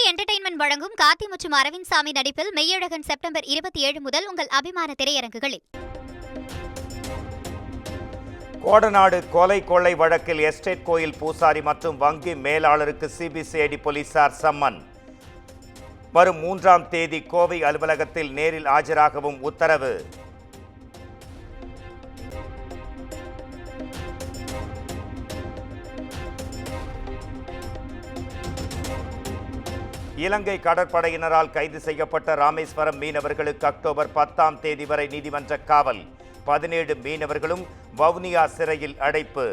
Entertainment வழங்கும் கார்த்தி மற்றும் அரவிந்த் சாமி நடிப்பில் மெய்யழகன் செப்டம்பர் 27 முதல் உங்கள் அபிமான திரையரங்குகளில். கோடநாடு கொலை வழக்கில் எஸ்டேட் கோயில் பூசாரி மற்றும் வங்கி மேலாளருக்கு சிபிசிஐடி போலீசார் சம்மன். வரும் 3ஆம் தேதி கோவை அலுவலகத்தில் நேரில் ஆஜராகவும் உத்தரவு. இலங்கை கடற்படையினரால் கைது செய்யப்பட்ட ராமேஸ்வரம் மீனவர்களுக்கு அக்டோபர் 10ஆம் தேதி வரை நீதிமன்ற காவல். 17 மீனவர்களும் வவுனியா சிறையில் அடைப்பு.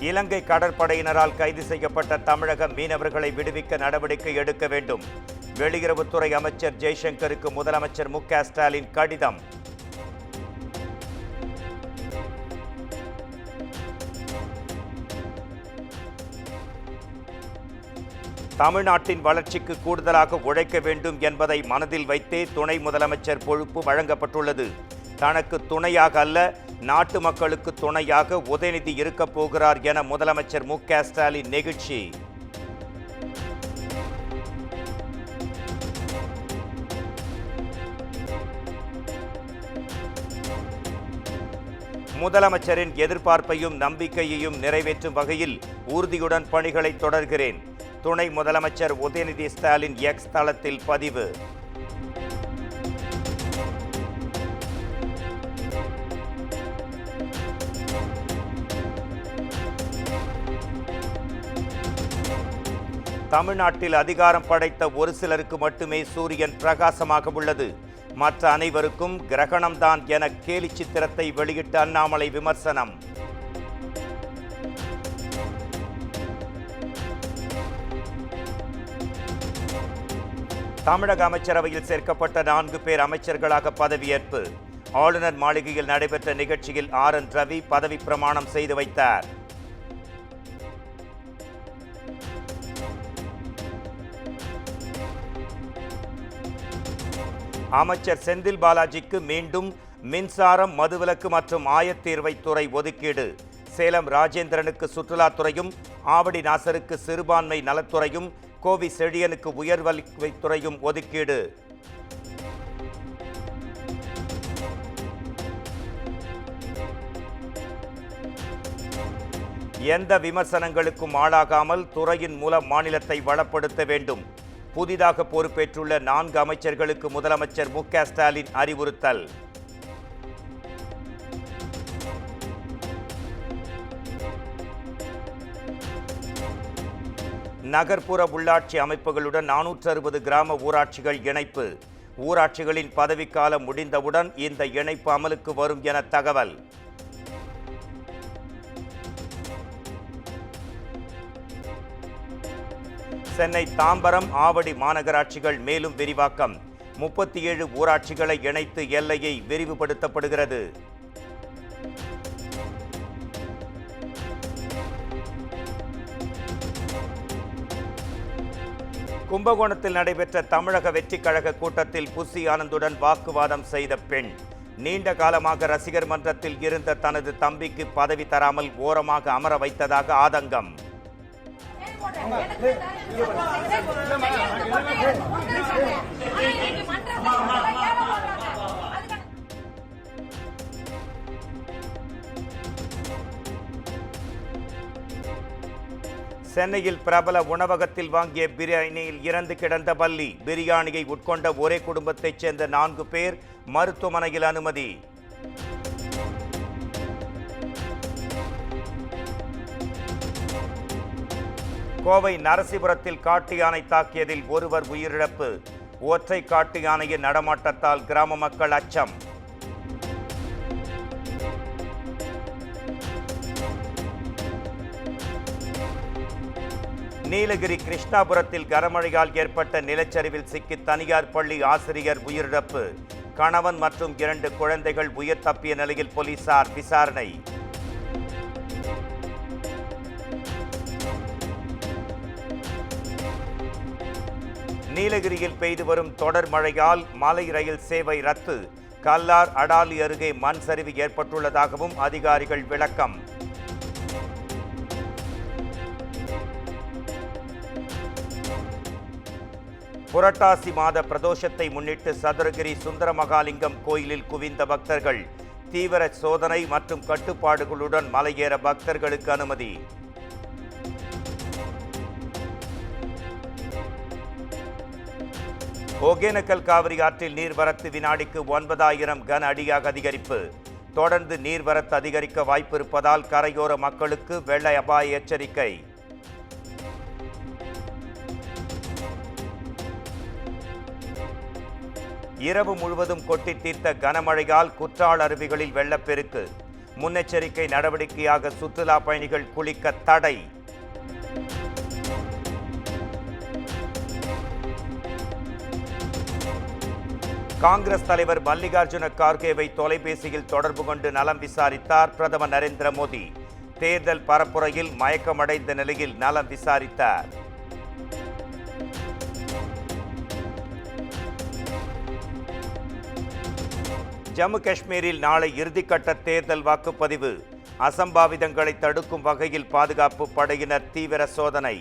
இலங்கை கடற்படையினரால் கைது செய்யப்பட்ட தமிழக மீனவர்களை விடுவிக்க நடவடிக்கை எடுக்க வேண்டும். வெளியுறவுத்துறை அமைச்சர் ஜெய்சங்கருக்கு முதலமைச்சர் மு.க. ஸ்டாலின் கடிதம். தமிழ்நாட்டின் வளர்ச்சிக்கு கூடுதலாக உழைக்க வேண்டும் என்பதை மனதில் வைத்தே துணை முதலமைச்சர் பொறுப்பு வழங்கப்பட்டுள்ளது. தனக்கு துணையாக அல்ல, நாட்டு மக்களுக்கு துணையாக உதயநிதி இருக்கப் போகிறார் என முதலமைச்சர் மு.க. ஸ்டாலின் நெகிழ்ச்சி. முதலமைச்சரின் எதிர்பார்ப்பையும் நம்பிக்கையையும் நிறைவேற்றும் வகையில் உறுதியுடன் பணிகளை தொடர்கிறேன். துணை முதலமைச்சர் உதயநிதி ஸ்டாலின் எக்ஸ் தளத்தில் பதிவு. தமிழ்நாட்டில் அதிகாரம் படைத்த ஒரு சிலருக்கு மட்டுமே சூரியன் பிரகாசமாக உள்ளது, மற்ற அனைவருக்கும் கிரகணம்தான் என கேலி சித்திரத்தை வெளியிட்ட அண்ணாமலை விமர்சனம். தமிழக அமைச்சரவையில் சேர்க்கப்பட்ட 4 பேர் அமைச்சர்களாக பதவியேற்பு. ஆளுநர் மாளிகையில் நடைபெற்ற நிகழ்ச்சியில் ஆர்.என். ரவி பதவி பிரமாணம் செய்து வைத்தார். அமைச்சர் செந்தில் பாலாஜிக்கு மீண்டும் மின்சாரம், மதுவிலக்கு மற்றும் ஆயத்தீர்வைத்துறை ஒதுக்கீடு. சேலம் ராஜேந்திரனுக்கு சுற்றுலாத்துறையும், ஆவடி நாசருக்கு சிறுபான்மை நலத்துறையும், கோவி செழியனுக்கு உயர்கல்வித்துறையும் ஒதுக்கீடு. எந்த விமர்சனங்களுக்கும் ஆளாகாமல் துறையின் மூலம் மாநிலத்தை வளப்படுத்த வேண்டும். புதிதாக பொறுப்பேற்றுள்ள 4 அமைச்சர்களுக்கு முதலமைச்சர் மு.க. ஸ்டாலின் அறிவுறுத்தல். நகர்ப்புற உள்ளாட்சி அமைப்புகளுடன் 460 கிராம ஊராட்சிகள் இணைப்பு. ஊராட்சிகளின் பதவிக்காலம் முடிந்தவுடன் இந்த இணைப்பு அமலுக்கு வரும் என தகவல். சென்னை தாம்பரம், ஆவடி மாநகராட்சிகள் மேலும் விரிவாக்கம். 37 ஊராட்சிகளை இணைத்து எல்லையை விரிவுபடுத்தப்படுகிறது. கும்பகோணத்தில் நடைபெற்ற தமிழக வெற்றி கழக கூட்டத்தில் புசி ஆனந்துடன் வாக்குவாதம் செய்த பெண். நீண்ட காலமாக ரசிகர் மன்றத்தில் இருந்த தனது தம்பிக்கு பதவி தராமல் ஓரமாக அமர வைத்ததாக ஆதங்கம். சென்னையில் பிரபல உணவகத்தில் வாங்கிய பிரியாணியில் இறந்து கிடந்த பல்லி. பிரியாணியை உட்கொண்ட ஒரே குடும்பத்தைச் சேர்ந்த 4 பேர் மருத்துவமனையில் அனுமதி. கோவை நரசிபுரத்தில் காட்டு யானை தாக்கியதில் ஒருவர் உயிரிழப்பு. ஒற்றை காட்டு யானையின் நடமாட்டத்தால் கிராம மக்கள் அச்சம். நீலகிரி கிருஷ்ணாபுரத்தில் கனமழையால் ஏற்பட்ட நிலச்சரிவில் சிக்கி தனியார் பள்ளி ஆசிரியர் உயிரிழப்பு. கணவன் மற்றும் 2 குழந்தைகள் உயிர் தப்பிய நிலையில் போலீசார் விசாரணை. நீலகிரியில் பெய்து வரும் தொடர் மழையால் மலை ரயில் சேவை ரத்து. கல்லார் அடாலி அருகே மண் சரிவு ஏற்பட்டுள்ளதாகவும் அதிகாரிகள் விளக்கம். புரட்டாசி மாத பிரதோஷத்தை முன்னிட்டு சதுரகிரி சுந்தரமகாலிங்கம் கோயிலில் குவிந்த பக்தர்கள். தீவிர சோதனை மற்றும் கட்டுப்பாடுகளுடன் மலையேற பக்தர்களுக்கு அனுமதி. ஒகேனக்கல் காவிரி ஆற்றில் நீர்வரத்து வினாடிக்கு 9,000 கன அடியாக அதிகரிப்பு. தொடர்ந்து நீர்வரத்து அதிகரிக்க வாய்ப்பிருப்பதால் கரையோர மக்களுக்கு வெள்ள அபாய எச்சரிக்கை. இரவு முழுவதும் கொட்டி தீர்த்த கனமழையால் குற்றால அருவிகளில் வெள்ளப்பெருக்கு. முன்னெச்சரிக்கை நடவடிக்கையாக சுற்றுலா பயணிகள் குளிக்க தடை. காங்கிரஸ் தலைவர் மல்லிகார்ஜுன கார்கேவை தொலைபேசியில் தொடர்பு கொண்டு நலம் விசாரித்தார் பிரதமர் நரேந்திர மோடி. தேர்தல் பரப்புரையில் மயக்கமடைந்த நிலையில் நலம் விசாரித்தார். ஜம்மு காஷ்மீரில் நாளை இறுதிக்கட்ட தேர்தல் வாக்குப்பதிவு. அசம்பாவிதங்களை தடுக்கும் வகையில் பாதுகாப்பு படையினர் தீவிர சோதனை.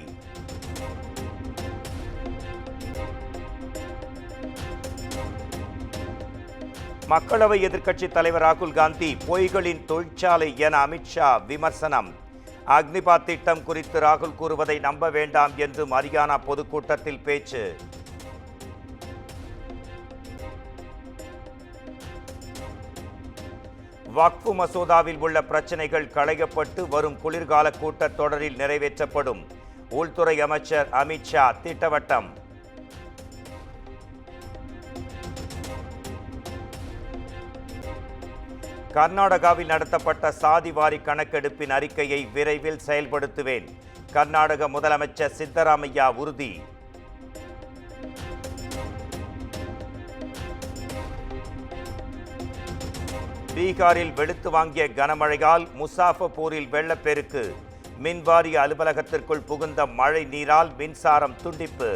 மக்களவை எதிர்க்கட்சித் தலைவர் ராகுல் காந்தி பொய்களின் தொழிற்சாலை என அமித்ஷா விமர்சனம். அக்னிபாத் திட்டம் குறித்து ராகுல் கூறுவதை நம்ப வேண்டாம் என்றும் ஹரியானா பொதுக்கூட்டத்தில் பேச்சு. வக்ஃபு மசோதாவில் உள்ள பிரச்சனைகள் களையப்பட்டு வரும் குளிர்கால கூட்டத்தொடரில் நிறைவேற்றப்படும். உள்துறை அமைச்சர் அமித்ஷா திட்டவட்டம். கர்நாடகாவில் நடத்தப்பட்ட சாதிவாரி கணக்கெடுப்பின் அறிக்கையை விரைவில் செயல்படுத்துவேன். கர்நாடக முதலமைச்சர் சித்தராமையா உறுதி. பீகாரில் வெளுத்து வாங்கிய கனமழையால் முசாஃபர்பூரில் வெள்ளப்பெருக்கு. மின்வாரிய அலுவலகத்திற்குள் புகுந்த மழை நீரால் மின்சாரம் துண்டிப்பு.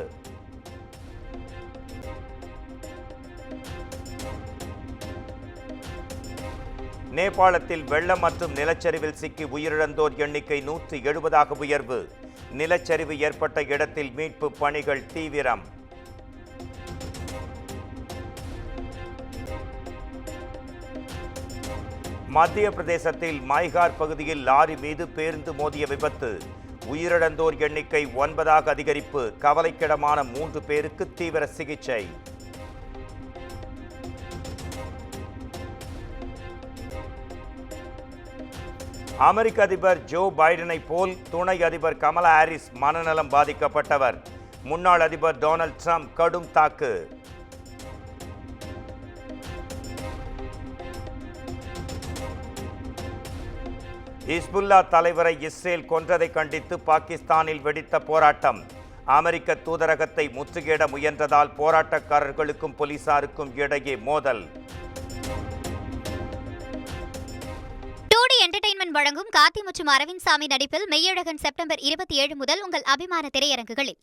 நேபாளத்தில் வெள்ளம் மற்றும் நிலச்சரிவில் சிக்கி உயிரிழந்தோர் எண்ணிக்கை 170 உயர்வு. நிலச்சரிவு ஏற்பட்ட இடத்தில் மீட்பு பணிகள் தீவிரம். மத்திய பிரதேசத்தில் மைகார் பகுதியில் லாரி மீது பேருந்து மோதிய விபத்து. உயிரிழந்தோர் எண்ணிக்கை 9 அதிகரிப்பு. கவலைக்கிடமான 3 பேருக்கு தீவிர சிகிச்சை. அமெரிக்க அதிபர் ஜோ பைடனை போல் துணை அதிபர் கமலா ஹாரிஸ் மனநலம் பாதிக்கப்பட்டவர். முன்னாள் அதிபர் டொனால்ட் ட்ரம்ப் கடும் தாக்கு. ஹிஸ்புல்லா தலைவரை இஸ்ரேல் கொன்றதை கண்டித்து பாகிஸ்தானில் வெடித்த போராட்டம். அமெரிக்க தூதரகத்தை முற்றுகையிட முயன்றதால் போராட்டக்காரர்களுக்கும் போலீசாருக்கும் இடையே மோதல். என்டர்டெயின்மெண்ட் வழங்கும் கார்த்தி மற்றும் அரவிந்த் சாமி நடிப்பில் மெய்யழகன் செப்டம்பர் 27 முதல் உங்கள் அபிமான திரையரங்குகளில்.